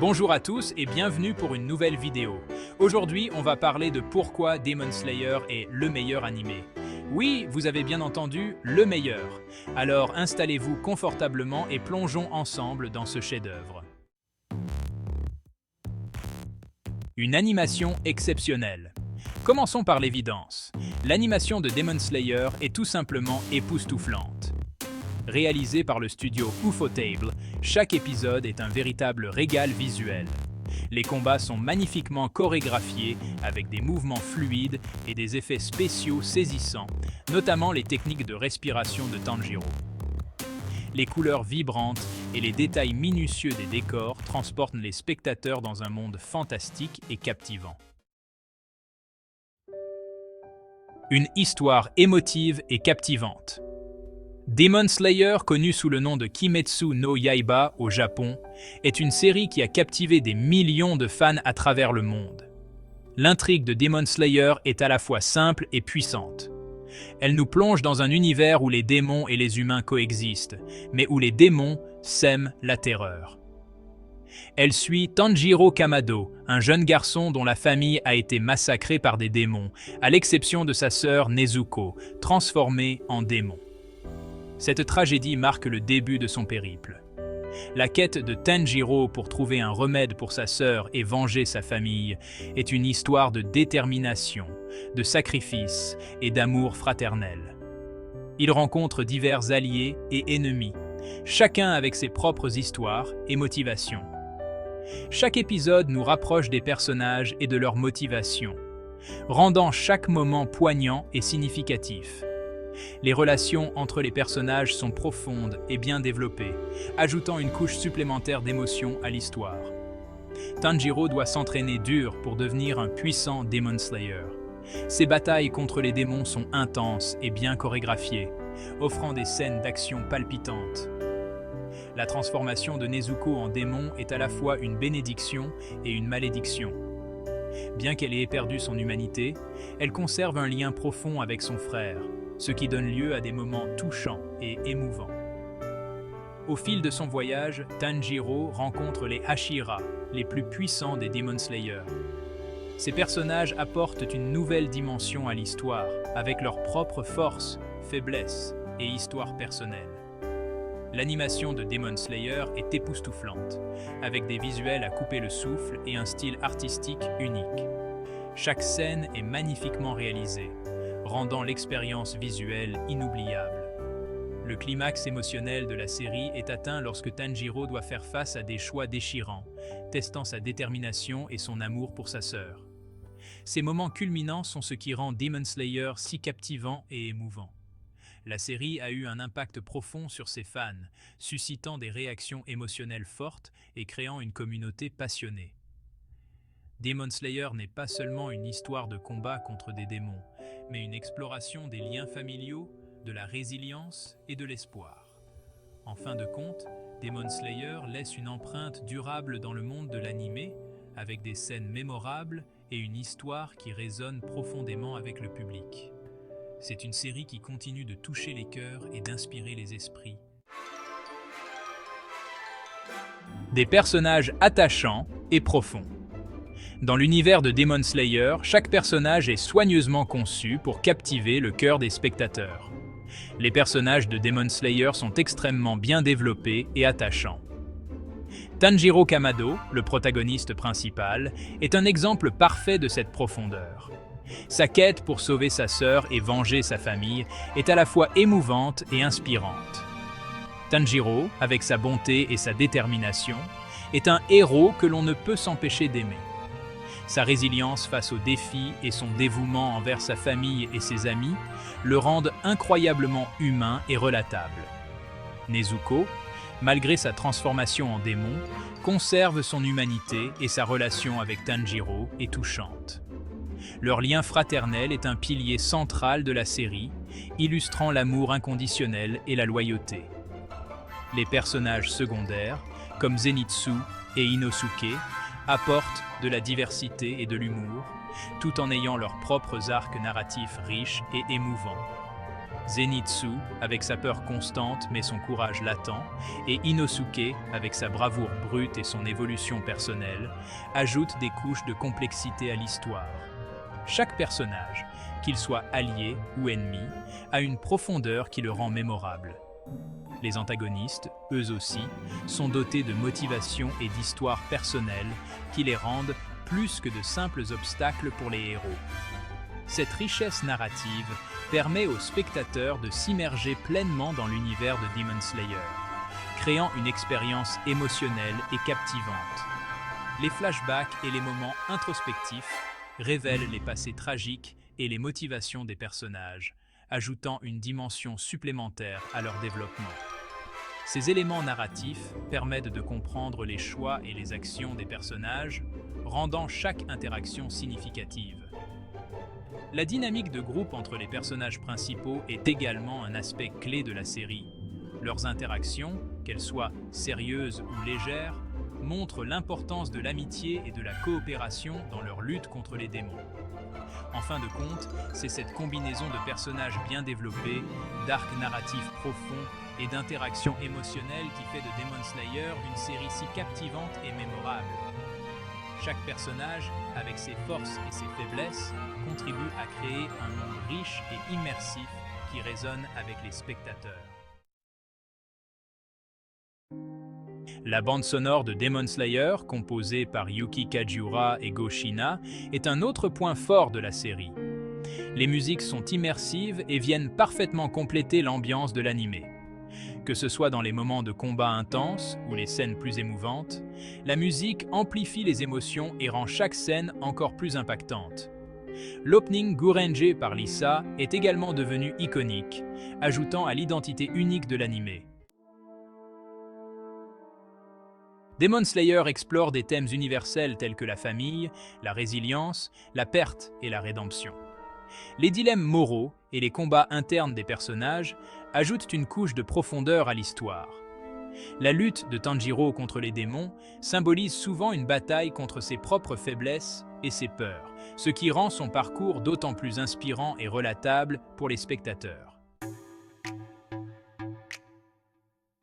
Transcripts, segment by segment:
Bonjour à tous et bienvenue pour une nouvelle vidéo. Aujourd'hui, on va parler de pourquoi Demon Slayer est le meilleur animé. Oui, vous avez bien entendu, le meilleur. Alors installez-vous confortablement et plongeons ensemble dans ce chef-d'œuvre. Une animation exceptionnelle. Commençons par l'évidence. L'animation de Demon Slayer est tout simplement époustouflante. Réalisé par le studio Ufotable, chaque épisode est un véritable régal visuel. Les combats sont magnifiquement chorégraphiés avec des mouvements fluides et des effets spéciaux saisissants, notamment les techniques de respiration de Tanjiro. Les couleurs vibrantes et les détails minutieux des décors transportent les spectateurs dans un monde fantastique et captivant. Une histoire émotive et captivante. Demon Slayer, connu sous le nom de Kimetsu no Yaiba au Japon, est une série qui a captivé des millions de fans à travers le monde. L'intrigue de Demon Slayer est à la fois simple et puissante. Elle nous plonge dans un univers où les démons et les humains coexistent, mais où les démons sèment la terreur. Elle suit Tanjiro Kamado, un jeune garçon dont la famille a été massacrée par des démons, à l'exception de sa sœur Nezuko, transformée en démon. Cette tragédie marque le début de son périple. La quête de Tanjiro pour trouver un remède pour sa sœur et venger sa famille est une histoire de détermination, de sacrifice et d'amour fraternel. Il rencontre divers alliés et ennemis, chacun avec ses propres histoires et motivations. Chaque épisode nous rapproche des personnages et de leurs motivations, rendant chaque moment poignant et significatif. Les relations entre les personnages sont profondes et bien développées, ajoutant une couche supplémentaire d'émotion à l'histoire. Tanjiro doit s'entraîner dur pour devenir un puissant Demon Slayer. Ses batailles contre les démons sont intenses et bien chorégraphiées, offrant des scènes d'action palpitantes. La transformation de Nezuko en démon est à la fois une bénédiction et une malédiction. Bien qu'elle ait perdu son humanité, elle conserve un lien profond avec son frère, ce qui donne lieu à des moments touchants et émouvants. Au fil de son voyage, Tanjiro rencontre les Hashira, les plus puissants des Demon Slayer. Ces personnages apportent une nouvelle dimension à l'histoire, avec leurs propres forces, faiblesses et histoires personnelles. L'animation de Demon Slayer est époustouflante, avec des visuels à couper le souffle et un style artistique unique. Chaque scène est magnifiquement réalisée, rendant l'expérience visuelle inoubliable. Le climax émotionnel de la série est atteint lorsque Tanjiro doit faire face à des choix déchirants, testant sa détermination et son amour pour sa sœur. Ces moments culminants sont ce qui rend Demon Slayer si captivant et émouvant. La série a eu un impact profond sur ses fans, suscitant des réactions émotionnelles fortes et créant une communauté passionnée. Demon Slayer n'est pas seulement une histoire de combat contre des démons, mais une exploration des liens familiaux, de la résilience et de l'espoir. En fin de compte, Demon Slayer laisse une empreinte durable dans le monde de l'animé, avec des scènes mémorables et une histoire qui résonne profondément avec le public. C'est une série qui continue de toucher les cœurs et d'inspirer les esprits. Des personnages attachants et profonds. Dans l'univers de Demon Slayer, chaque personnage est soigneusement conçu pour captiver le cœur des spectateurs. Les personnages de Demon Slayer sont extrêmement bien développés et attachants. Tanjiro Kamado, le protagoniste principal, est un exemple parfait de cette profondeur. Sa quête pour sauver sa sœur et venger sa famille est à la fois émouvante et inspirante. Tanjiro, avec sa bonté et sa détermination, est un héros que l'on ne peut s'empêcher d'aimer. Sa résilience face aux défis et son dévouement envers sa famille et ses amis le rendent incroyablement humain et relatable. Nezuko, malgré sa transformation en démon, conserve son humanité et sa relation avec Tanjiro est touchante. Leur lien fraternel est un pilier central de la série, illustrant l'amour inconditionnel et la loyauté. Les personnages secondaires, comme Zenitsu et Inosuke, apportent de la diversité et de l'humour, tout en ayant leurs propres arcs narratifs riches et émouvants. Zenitsu, avec sa peur constante mais son courage latent, et Inosuke, avec sa bravoure brute et son évolution personnelle, ajoutent des couches de complexité à l'histoire. Chaque personnage, qu'il soit allié ou ennemi, a une profondeur qui le rend mémorable. Les antagonistes, eux aussi, sont dotés de motivation et d'histoires personnelles qui les rendent plus que de simples obstacles pour les héros. Cette richesse narrative permet aux spectateurs de s'immerger pleinement dans l'univers de Demon Slayer, créant une expérience émotionnelle et captivante. Les flashbacks et les moments introspectifs révèlent les passés tragiques et les motivations des personnages, ajoutant une dimension supplémentaire à leur développement. Ces éléments narratifs permettent de comprendre les choix et les actions des personnages, rendant chaque interaction significative. La dynamique de groupe entre les personnages principaux est également un aspect clé de la série. Leurs interactions, qu'elles soient sérieuses ou légères, montrent l'importance de l'amitié et de la coopération dans leur lutte contre les démons. En fin de compte, c'est cette combinaison de personnages bien développés, d'arcs narratifs profonds et d'interactions émotionnelles qui fait de Demon Slayer une série si captivante et mémorable. Chaque personnage, avec ses forces et ses faiblesses, contribue à créer un monde riche et immersif qui résonne avec les spectateurs. La bande sonore de Demon Slayer, composée par Yuki Kajiura et Go Shiina, est un autre point fort de la série. Les musiques sont immersives et viennent parfaitement compléter l'ambiance de l'anime. Que ce soit dans les moments de combat intenses ou les scènes plus émouvantes, la musique amplifie les émotions et rend chaque scène encore plus impactante. L'opening Gurenje par Lisa est également devenu iconique, ajoutant à l'identité unique de l'anime. Demon Slayer explore des thèmes universels tels que la famille, la résilience, la perte et la rédemption. Les dilemmes moraux et les combats internes des personnages ajoutent une couche de profondeur à l'histoire. La lutte de Tanjiro contre les démons symbolise souvent une bataille contre ses propres faiblesses et ses peurs, ce qui rend son parcours d'autant plus inspirant et relatable pour les spectateurs.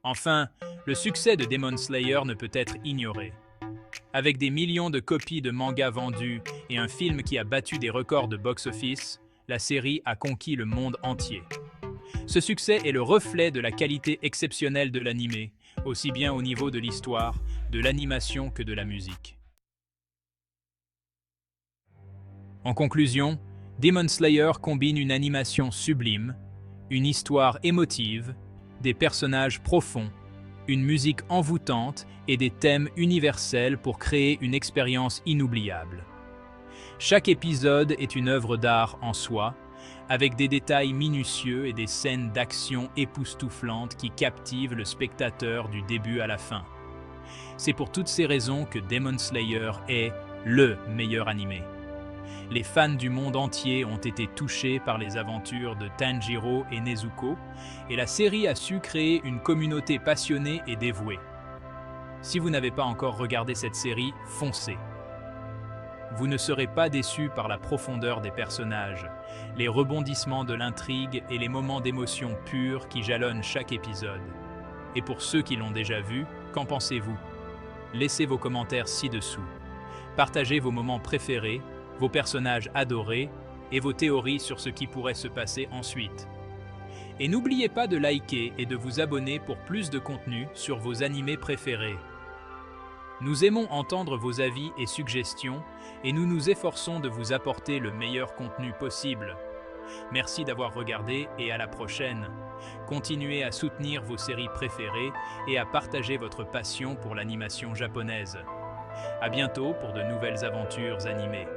Enfin, le succès de Demon Slayer ne peut être ignoré. Avec des millions de copies de mangas vendues et un film qui a battu des records de box-office, la série a conquis le monde entier. Ce succès est le reflet de la qualité exceptionnelle de l'anime, aussi bien au niveau de l'histoire, de l'animation que de la musique. En conclusion, Demon Slayer combine une animation sublime, une histoire émotive, des personnages profonds, une musique envoûtante et des thèmes universels pour créer une expérience inoubliable. Chaque épisode est une œuvre d'art en soi, avec des détails minutieux et des scènes d'action époustouflantes qui captivent le spectateur du début à la fin. C'est pour toutes ces raisons que Demon Slayer est le meilleur animé. Les fans du monde entier ont été touchés par les aventures de Tanjiro et Nezuko, et la série a su créer une communauté passionnée et dévouée. Si vous n'avez pas encore regardé cette série, foncez. Vous ne serez pas déçus par la profondeur des personnages, les rebondissements de l'intrigue et les moments d'émotion pure qui jalonnent chaque épisode. Et pour ceux qui l'ont déjà vu, qu'en pensez-vous? Laissez vos commentaires ci-dessous. Partagez vos moments préférés, vos personnages adorés et vos théories sur ce qui pourrait se passer ensuite. Et n'oubliez pas de liker et de vous abonner pour plus de contenu sur vos animés préférés. Nous aimons entendre vos avis et suggestions et nous nous efforçons de vous apporter le meilleur contenu possible. Merci d'avoir regardé et à la prochaine. Continuez à soutenir vos séries préférées et à partager votre passion pour l'animation japonaise. À bientôt pour de nouvelles aventures animées.